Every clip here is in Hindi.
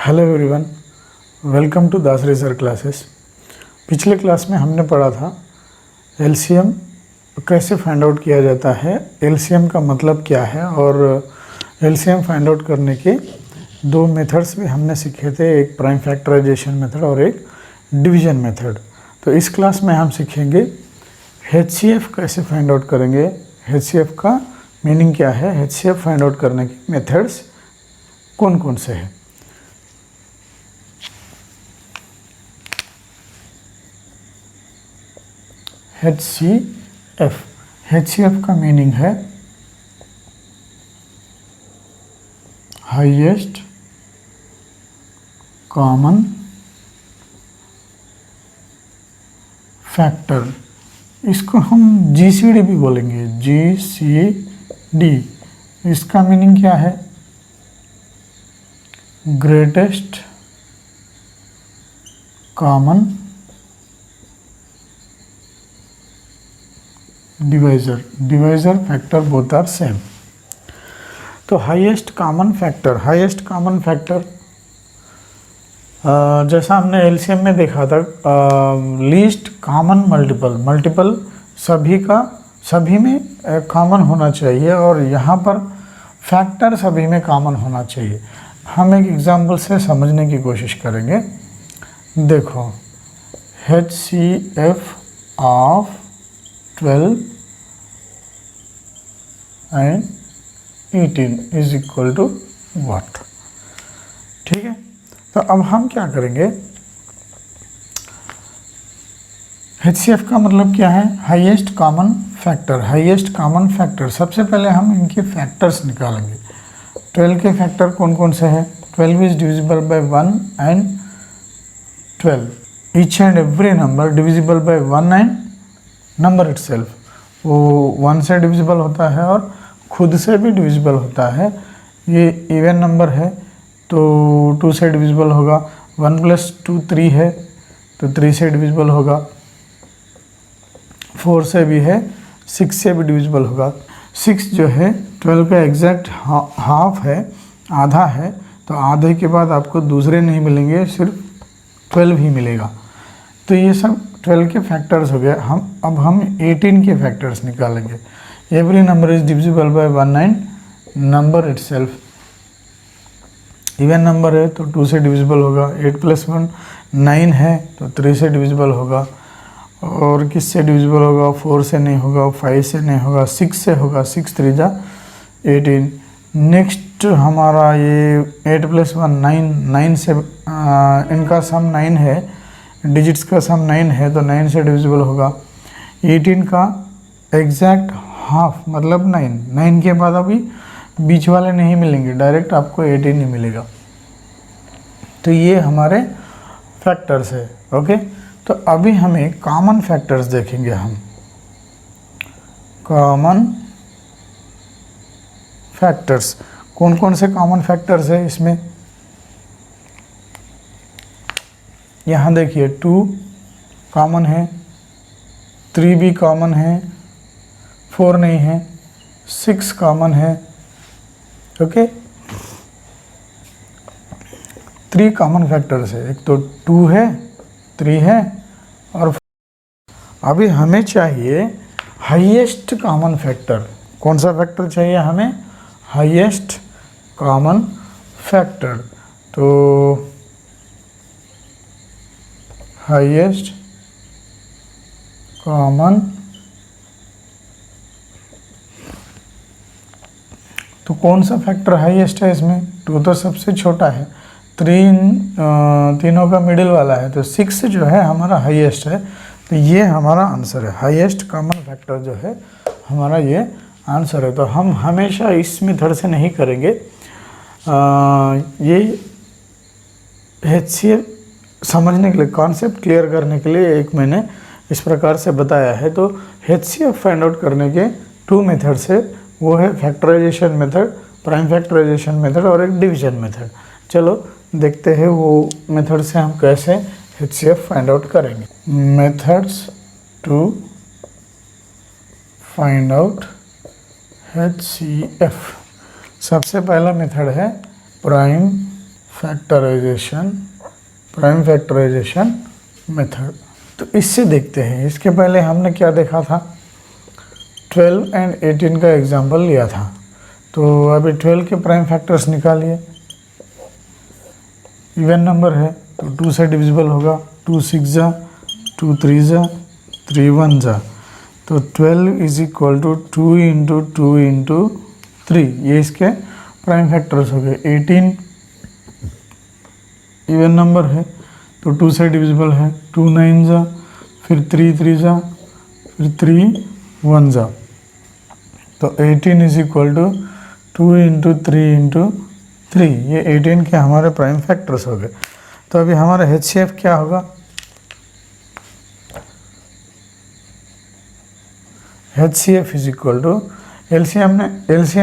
Hello everyone, welcome to Das Razor classes. पिछले क्लास में हमने पढ़ा था एलसीएम कैसे फाइंड आउट किया जाता है, एलसीएम का मतलब क्या है और एलसीएम फाइंड आउट करने के दो मेथड्स भी हमने सीखे थे, एक प्राइम फैक्टराइजेशन मेथड और एक डिवीजन मेथड। तो इस क्लास में हम सीखेंगे एचसीएफ कैसे फाइंड आउट करेंगे, एचसीएफ का मीनिंग क्या है, एचसीएफ फाइंड आउट करने के मेथड्स कौन कौन से हैं। HCF का मीनिंग है हाईएस्ट कॉमन फैक्टर। इसको हम GCD भी बोलेंगे, GCD। इसका मीनिंग क्या है? Greatest common divisor factor both are same. तो हाईएस्ट कॉमन फैक्टर जैसा हमने एलसीएम में देखा था, लीस्ट कॉमन मल्टीपल सभी में कॉमन होना चाहिए और यहाँ पर फैक्टर सभी में कॉमन होना चाहिए। हम एक एग्जांपल से समझने की कोशिश करेंगे। देखो, HCF of 12 and 18 is equal to what. ठीक है, तो अब हम क्या करेंगे, HCF का मतलब क्या है? Highest common factor. सबसे पहले हम इनके फैक्टर्स निकालेंगे। 12 के फैक्टर कौन कौन से हैं? 12 is divisible by 1 and 12। Each and every number divisible by 1 and number itself. वो 1 से डिविजिबल होता है और खुद से भी डिविजिबल होता है। ये इवन नंबर है तो 2 से डिविजिबल होगा। 1 + 2 3 है तो 3 से डिविजिबल होगा। 4 से भी है, 6 से भी डिविजिबल होगा। 6 जो है 12 का एग्जैक्ट हाफ है, आधा है, तो आधे के बाद आपको दूसरे नहीं मिलेंगे, सिर्फ 12 ही मिलेगा। तो ये सब 12 के फैक्टर्स हो गए। अब हम 18 के फैक्टर्स निकालेंगे। Every number is divisible by 1 and number itself. Even number है तो 2 से डिविजिबल होगा। 8 + 1 9 है तो 3 से डिविजिबल होगा। और किससे डिविजिबल होगा? 4 से नहीं होगा, 5 से नहीं होगा, 6 से होगा। 6 3 जा 18। नेक्स्ट हमारा ये 8 + 1 9 से इनका सम 9 है, डिजिट्स का सम 9 है तो 9 से डिविजिबल होगा। 18 का एग्जैक्ट हाफ मतलब 9 के बाद अभी बीच वाले नहीं मिलेंगे, डायरेक्ट आपको 18 ही मिलेगा। तो ये हमारे फैक्टर्स है। ओके, तो अभी हमें कॉमन फैक्टर्स देखेंगे। हम कॉमन फैक्टर्स कौन कौन से कॉमन फैक्टर्स है इसमें? यहाँ देखिए 2 कॉमन है, 3 भी कॉमन है, 4 नहीं है, 6 कॉमन है। ओके, 3 कॉमन फैक्टर्स है। एक तो 2 है, 3 है और अभी हमें चाहिए हाईएस्ट कॉमन फैक्टर। कौन सा फैक्टर चाहिए हमें? Highest common factor. तो हाईएस्ट कॉमन, तो कौन सा फैक्टर हाईएस्ट है इसमें? 2 तो सबसे छोटा है, 3 तीनों का मिडिल वाला है, तो 6 जो है हमारा हाईएस्ट है। तो ये हमारा आंसर है। हाईएस्ट कॉमन फैक्टर जो है हमारा ये आंसर है। तो हम हमेशा इस मेथड से नहीं करेंगे। ये HCF समझने के लिए, कॉन्सेप्ट क्लियर करने के लिए एक मैंने इस प्रकार से बताया है। तो HCF फाइंड आउट करने के 2 मेथड्स है, वो है factorisation method, prime factorisation method और एक डिवीजन मेथड। चलो देखते हैं वो मेथड से हम कैसे HCF फाइंड आउट करेंगे। Methods to find out HCF। सबसे पहला मेथड है prime factorisation, prime factorisation method. तो इससे देखते हैं, इसके पहले हमने क्या देखा था, 12 एंड 18 का एग्जाम्पल लिया था। तो अभी 12 के प्राइम फैक्टर्स निकालिए। इवन नंबर है तो 2 से डिविजिबल होगा, 2 6 जा, 2 3 जा, 3 1 जा। तो 12 is equal to 2 into 2 into 3, ये इसके प्राइम फैक्टर्स हो गए। 18 इवन नंबर है तो 2 से डिविजिबल है, 2 9 जा, फिर 3 3 जा, फिर 3 1 जा। तो 18 is equal to 2 into 3 into 3, ये 18 के हमारे प्राइम फैक्टर्स हो गए। तो अभी हमारा HCF क्या होगा, HCF is equal to LCM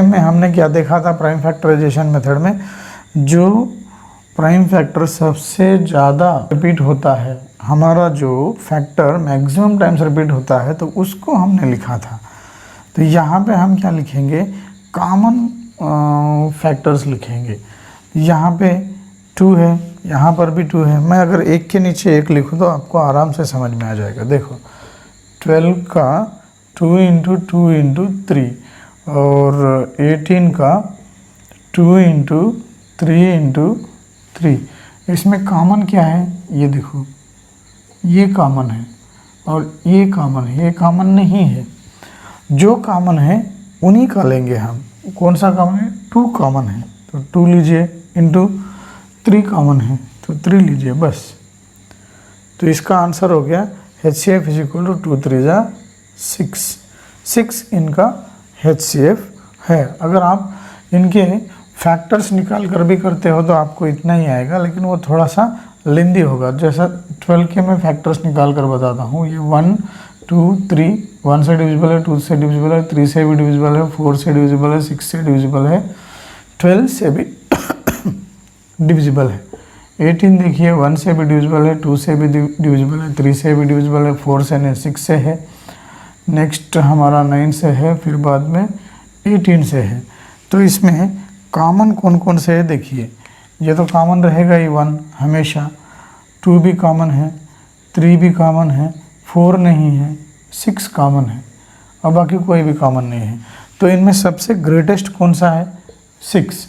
में हमने क्या देखा था प्राइम फैक्टराइजेशन मेथड में, जो प्राइम फैक्टर सबसे ज़्यादा रिपीट होता है, हमारा जो फैक्टर मैक्सिमम टाइम्स रिपीट होता है, तो उसको हमने लिखा था। तो यहाँ पे हम क्या लिखेंगे, कॉमन फैक्टर्स लिखेंगे। यहाँ पे 2 है, यहाँ पर भी 2 है। मैं अगर एक के नीचे एक लिखूँ तो आपको आराम से समझ में आ जाएगा। देखो 12 का 2 इंटू 2 इंटू 3 और 18 का 2 इंटू 3 इंटू 3। इसमें कॉमन क्या है, ये देखो, ये कॉमन है और ये कॉमन है, ये कॉमन नहीं है। जो कॉमन है उन्हीं का लेंगे हम। कौन सा कॉमन है, 2 कॉमन है तो 2 लीजिए, इंटू 3 कॉमन है तो 3 लीजिए, बस। तो इसका आंसर हो गया HCF इज इक्वल टू 2 3 जा 6 इनका HCF है। अगर आप इनके फैक्टर्स निकाल कर भी करते हो तो आपको इतना ही आएगा, लेकिन वो थोड़ा सा लेंदी होगा। जैसा 12 के मैं फैक्टर्स निकाल कर बताता हूँ। ये 1 2 3, 1 से डिविजिबल है, 2 से डिविजिबल है, 3 से भी डिविजिबल है, 4 से डिविजिबल है, 6 से डिविजिबल है, 12 से भी डिविजिबल है। 18 देखिए 1 से भी डिविजिबल है, 2 से भी डिविजिबल है, 3 से भी डिविजिबल है, 4 से नहीं, 6 से है। नेक्स्ट हमारा 9 से है, फिर बाद में 18 से है। तो इसमें कॉमन कौन कौन से है देखिए, ये तो कॉमन रहेगा ही 1 हमेशा, 2 भी कॉमन है, 3 भी कॉमन है, 4 नहीं है, 6 कॉमन है और बाकी कोई भी कॉमन नहीं है। तो इनमें सबसे ग्रेटेस्ट कौन सा है, 6।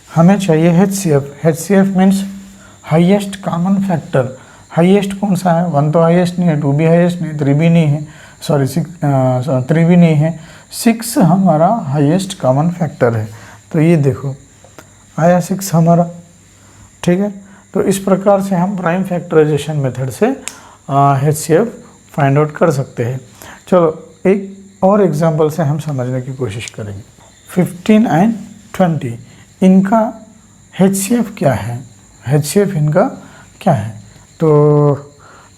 हमें चाहिए HCF means highest common factor. Highest कौन सा है, 1 तो हाईएस्ट नहीं है, 2 भी हाईएस्ट नहीं है, 3 भी नहीं है, 3 भी नहीं है, 6 हमारा हाईएस्ट कॉमन फैक्टर है। तो ये देखो आया 6 हमारा, ठीक है। तो इस प्रकार से हम प्राइम फैक्टराइजेशन मेथड से HCF फाइंड आउट कर सकते हैं। चलो एक और एग्जांपल से हम समझने की कोशिश करेंगे। 15 एंड 20 इनका HCF क्या है, HCF इनका क्या है। तो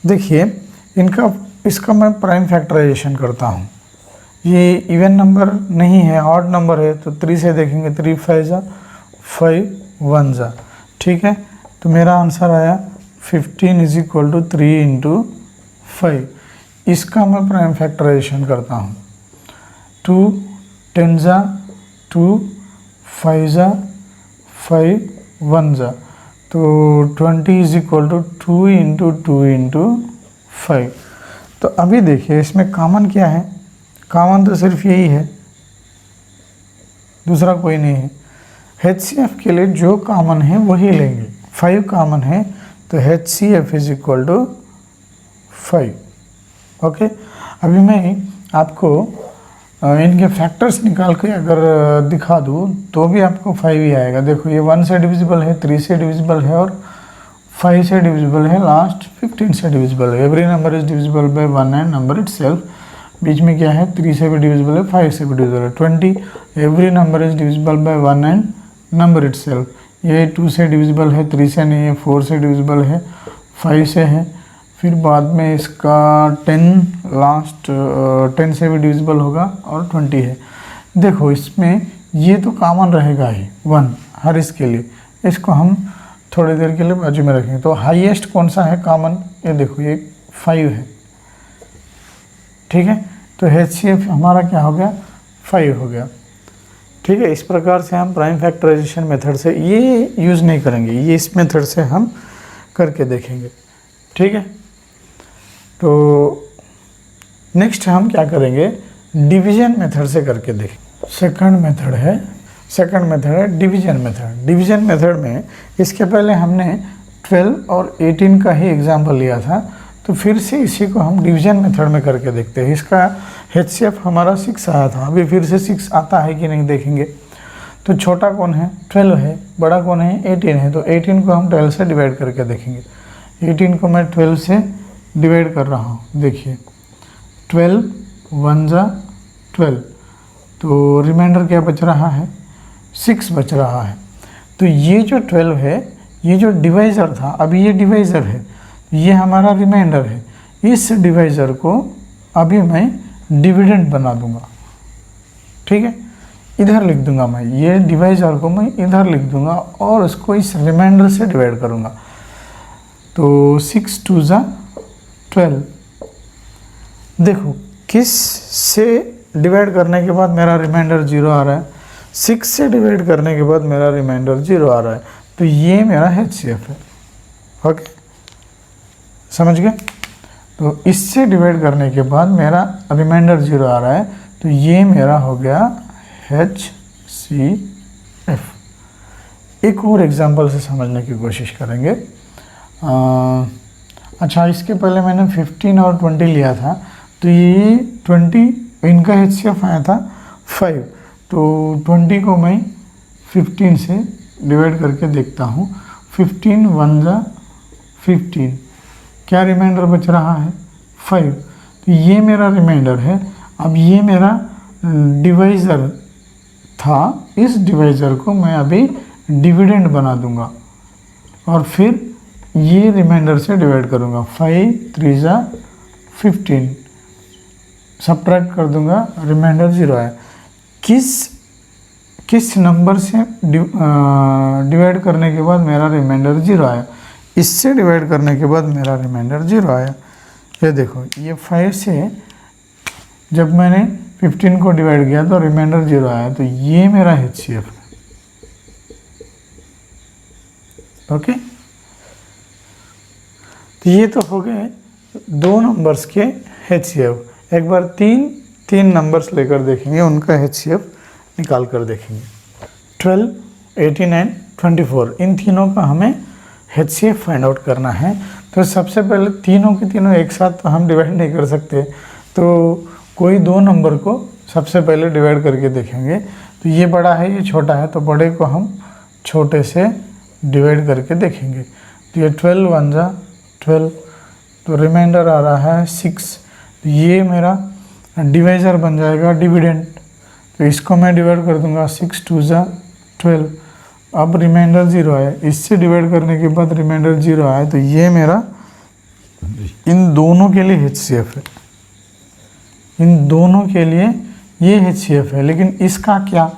देखिए इनका, इसका मैं प्राइम फैक्टराइजेशन करता हूँ। ये इवन नंबर नहीं है, ऑड नंबर है, तो 3 से देखेंगे, 3 5 जा, 5 1 जा, ठीक है। तो मेरा आंसर आया 15 इज इक्वल टू 3 इंटू 5। इसका मैं प्राइम फैक्टराइजेशन करता हूँ। 2 10 जा, 2 5 जा, 5 1 जा, तो 20 is equal to 2 into 2 into 5। तो अभी देखिए इसमें कॉमन क्या है, कॉमन तो सिर्फ यही है, दूसरा कोई नहीं है। HCF के लिए जो कॉमन है वही लेंगे। 5 कॉमन है तो HCF is equal to 5। Okay, अभी मैं आपको इनके फैक्टर्स निकाल के अगर दिखा दूँ तो भी आपको 5 ही आएगा। देखो ये 1 से डिविजिबल है, 3 से डिविजिबल है और 5 से डिविजिबल है, लास्ट 15 से डिविजिबल है। Every number is divisible by 1 and number itself. बीच में क्या है, 3 से भी डिविजिबल है, 5 से भी डिविजिबल है। 20 every number is divisible by 1 and number itself. ये 2 से डिविजिबल है, 3 से नहीं है, 4 से डिविजिबल है, 5 से है। फिर बाद में इसका 10 लास्ट 10 से भी डिविजिबल होगा और 20 है। देखो इसमें ये तो कॉमन रहेगा ही 1 हर इसके लिए, इसको हम थोड़ी देर के लिए बाजू में रखेंगे। तो हाईएस्ट कौन सा है कॉमन, ये देखो ये 5 है, ठीक है। तो HCF हमारा क्या हो गया, 5 हो गया। ठीक है। इस प्रकार से हम प्राइम फैक्टराइजेशन मेथड से ये यूज़ नहीं करेंगे, ये इस मेथड से हम करके देखेंगे। ठीक है, तो नेक्स्ट हम क्या करेंगे, डिवीजन मेथड से करके देखेंगे। सेकंड मेथड है डिवीजन मेथड। डिवीजन मेथड में इसके पहले हमने 12 और 18 का ही एग्जाम्पल लिया था, तो फिर से इसी को हम डिवीजन मेथड में करके देखते हैं। इसका HCF हमारा 6 आया था, अभी फिर से 6 आता है कि नहीं देखेंगे। तो छोटा कौन है, 12 है, बड़ा कौन है, 18 है। तो 18 को हम 12 से डिवाइड करके देखेंगे। 18 को मैं 12 से डिवाइड कर रहा हूँ, देखिए 12 1 जा 12, तो रिमाइंडर क्या बच रहा है, 6 बच रहा है। तो ये जो 12 है, ये जो डिवाइज़र था, अभी ये डिवाइज़र है, ये हमारा रिमाइंडर है। इस डिवाइज़र को अभी मैं डिविडेंड बना दूंगा। ठीक है, इधर लिख दूंगा मैं, ये डिवाइज़र को मैं इधर लिख दूंगा और उसको इस रिमाइंडर से डिवाइड करूंगा। तो 6 2 जा 12, देखो किस से डिवाइड करने के बाद मेरा रिमाइंडर 0 आ रहा है, 6 से डिवाइड करने के बाद मेरा रिमाइंडर 0 आ रहा है। तो ये मेरा HCF है। ओके, समझ गए। तो इससे डिवाइड करने के बाद मेरा रिमाइंडर 0 आ रहा है, तो ये मेरा हो गया HCF। एक और एग्जांपल से समझने की कोशिश करेंगे। अच्छा, इसके पहले मैंने 15 और 20 लिया था, तो ये 20 इनका HCF आया था 5, तो 20 को मैं 15 से डिवाइड करके देखता हूँ। 15 1 जा 15, क्या रिमाइंडर बच रहा है, 5। तो ये मेरा रिमाइंडर है। अब ये मेरा डिवाइज़र था, इस डिवाइज़र को मैं अभी डिविडेंड बना दूंगा और फिर ये रिमाइंडर से डिवाइड करूंगा। 5 3 जा 15, सब्ट्रैक्ट कर दूंगा, रिमाइंडर 0 है। किस नंबर से डिवाइड करने के बाद मेरा रिमाइंडर 0 आया, इससे डिवाइड करने के बाद मेरा रिमाइंडर 0 आया। ये देखो, ये 5 से जब मैंने 15 को डिवाइड किया तो रिमाइंडर 0 आया, तो ये मेरा HCF है। ओके, तो ये तो हो गए 2 नंबर्स के HCF। एक बार तीन नंबर्स लेकर देखेंगे, उनका HCF निकाल कर देखेंगे। 12 18 एंड 24, इन तीनों का हमें HCF फाइंड आउट करना है। तो सबसे पहले तीनों के तीनों एक साथ तो हम डिवाइड नहीं कर सकते, तो कोई 2 नंबर को सबसे पहले डिवाइड करके देखेंगे। तो ये बड़ा है, ये छोटा है, तो बड़े को हम छोटे से डिवाइड करके देखेंगे। तो ये 12 1 जा 12, तो रिमाइंडर आ रहा है 6। तो ये मेरा डिवाइज़र बन जाएगा डिविडेंड, तो इसको मैं डिवाइड कर दूंगा। 6 2 जा 12, अब रिमाइंडर 0 आया, इससे डिवाइड करने के बाद रिमाइंडर 0 आया, तो ये मेरा इन दोनों के लिए HCF है। इन दोनों के लिए ये HCF है, लेकिन इसका क्या,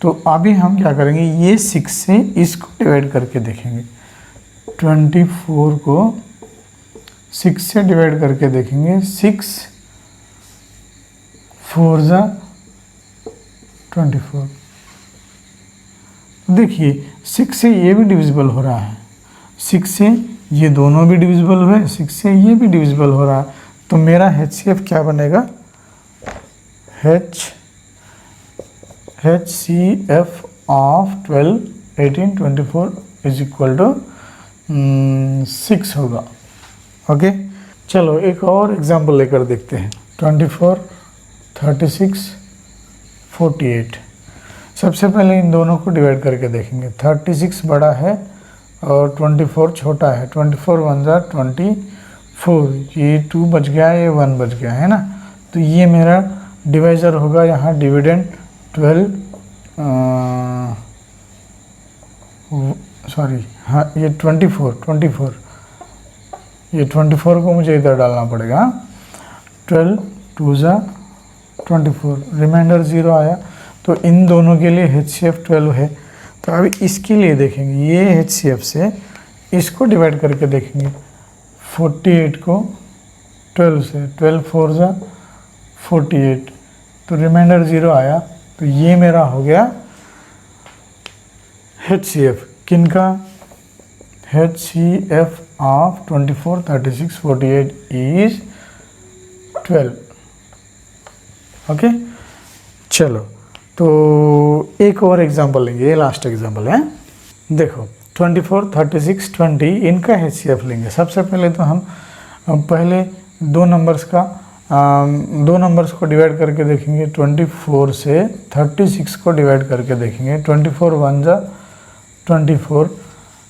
तो अभी हम क्या करेंगे, ये 6 से इसको डिवाइड करके देखेंगे। 24 को 6 से डिवाइड करके देखेंगे। 6 4 जा 24, देखिए 6 से ये भी डिविजिबल हो रहा है, 6 से ये दोनों भी डिविजिबल हुए, 6 से ये भी डिविजिबल हो रहा है। तो मेरा HCF क्या बनेगा, HCF of 12 18 24 is equal to 6 होगा। ओके, चलो एक और एग्जांपल लेकर देखते हैं। 24 36 48, सबसे पहले इन दोनों को डिवाइड करके देखेंगे। 36 बड़ा है और 24 छोटा है। 24 1 जा 24, ये 2 बच गया, ये 1 बच गया है ना। तो ये मेरा डिवाइज़र होगा यहाँ डिविडेंड 12, सॉरी हाँ, ये 24, ये 24 को मुझे इधर डालना पड़ेगा। 12 2 जा 24, रिमाइंडर 0 आया, तो इन दोनों के लिए HCF 12 है। तो अभी इसके लिए देखेंगे, ये HCF से इसको डिवाइड करके देखेंगे। 48 को 12 से, 12 4 जा 48, तो रिमाइंडर 0 आया, तो ये मेरा हो गया HCF किनका, HCF ऑफ 24, 36, 48 इज 12। ओके, चलो तो एक और एग्जांपल लेंगे, ये लास्ट एग्जांपल है। देखो 24, 36, 20 इनका HCF लेंगे। सबसे पहले तो हम पहले दो नंबर्स को डिवाइड करके देखेंगे। 24 से 36 को डिवाइड करके देखेंगे। 24 1 जा 24,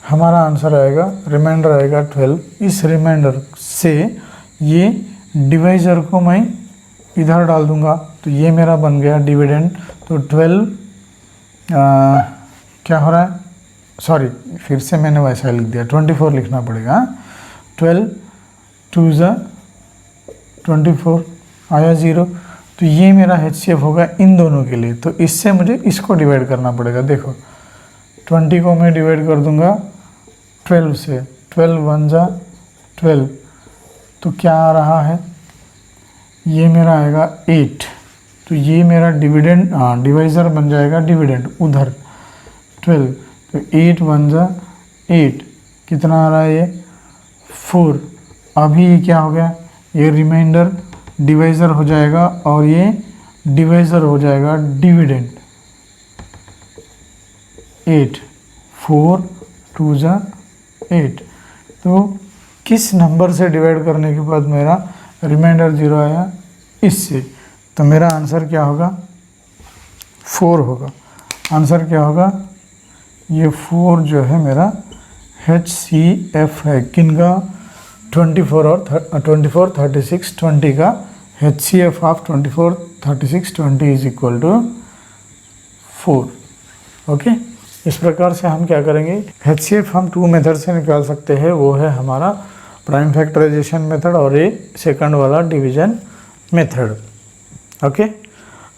हमारा आंसर आएगा, रिमाइंडर आएगा 12। इस रिमाइंडर से ये डिवाइज़र को मैं इधर डाल दूंगा, तो ये मेरा बन गया डिविडेंड। तो 12 क्या हो रहा है, सॉरी फिर से मैंने वैसा लिख दिया, 24 लिखना पड़ेगा। 12 2 जा 24 आया 0, तो ये मेरा HCF होगा इन दोनों के लिए। तो इससे मुझे इसको डिवाइड करना पड़ेगा। देखो 20 को मैं डिवाइड कर दूंगा 12 से, 12 1 जा 12, तो क्या आ रहा है, ये मेरा आएगा 8। तो ये मेरा डिविडेंड डिवाइज़र बन जाएगा डिविडेंड उधर 12। तो 8 1 जा 8, कितना आ रहा है ये 4। अभी ये क्या हो गया, ये रिमाइंडर डिवाइज़र हो जाएगा और ये डिवाइज़र हो जाएगा डिविडेंड। 8 4 2 जा 8। तो किस नंबर से डिवाइड करने के बाद मेरा रिमाइंडर 0 आया, इससे। तो मेरा आंसर क्या होगा, 4 होगा। आंसर क्या होगा, ये 4 जो है मेरा HCF है। किनका, 24 और 24 36 20 का HCF of 24 36 20 is equal to 4। Okay, इस प्रकार से हम क्या करेंगे, HCF हम 2 मेथड से निकाल सकते हैं। वो है हमारा प्राइम फैक्टराइजेशन मेथड और ये सेकंड वाला डिवीजन मेथड। ओके,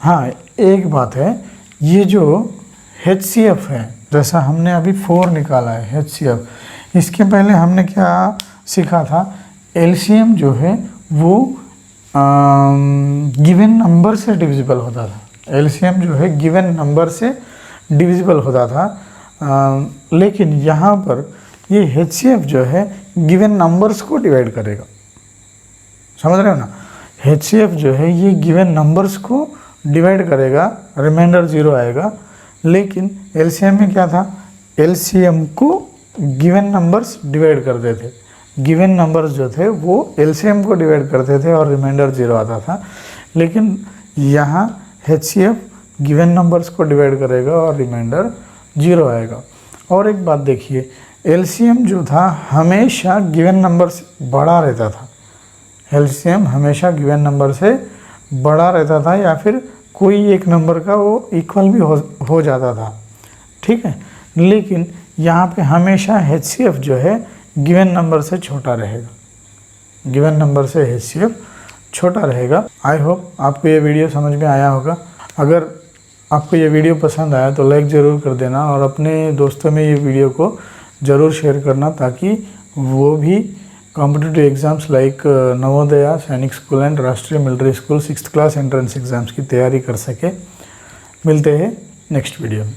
हाँ एक बात है, ये जो HCF है, जैसा हमने अभी 4 निकाला है HCF, इसके पहले हमने क्या सीखा था, LCM जो है वो गिवन नंबर से डिविजिबल होता था। LCM जो है गिवन नंबर से डिविजिबल होता था, लेकिन यहाँ पर ये HCF जो है गिवन नंबर्स को डिवाइड करेगा। समझ रहे हो ना, HCF जो है ये गिवन नंबर्स को डिवाइड करेगा, रिमाइंडर 0 आएगा। लेकिन LCM में क्या था, LCM को गिवन नंबर्स डिवाइड करते थे। गिवन नंबर्स जो थे वो LCM को डिवाइड करते थे और रिमाइंडर 0 आता था। लेकिन यहाँ HCF गिवन नंबर्स को डिवाइड करेगा और रिमाइंडर 0 आएगा। और एक बात देखिए, LCM जो था हमेशा गिवन नंबर से बड़ा रहता था। LCM हमेशा गिवन नंबर से बड़ा रहता था, या फिर कोई एक नंबर का वो इक्वल भी हो जाता था, ठीक है। लेकिन यहाँ पे हमेशा HCF जो है गिवन नंबर से छोटा रहेगा, गिवन नंबर से HCF छोटा रहेगा। आई होप आपको ये वीडियो समझ में आया होगा। अगर आपको ये वीडियो पसंद आया तो लाइक ज़रूर कर देना और अपने दोस्तों में ये वीडियो को ज़रूर शेयर करना, ताकि वो भी कॉम्पिटिटिव एग्ज़ाम्स लाइक नवोदया, सैनिक स्कूल एंड राष्ट्रीय military school 6th class entrance exams की तैयारी कर सके। मिलते हैं नेक्स्ट वीडियो में।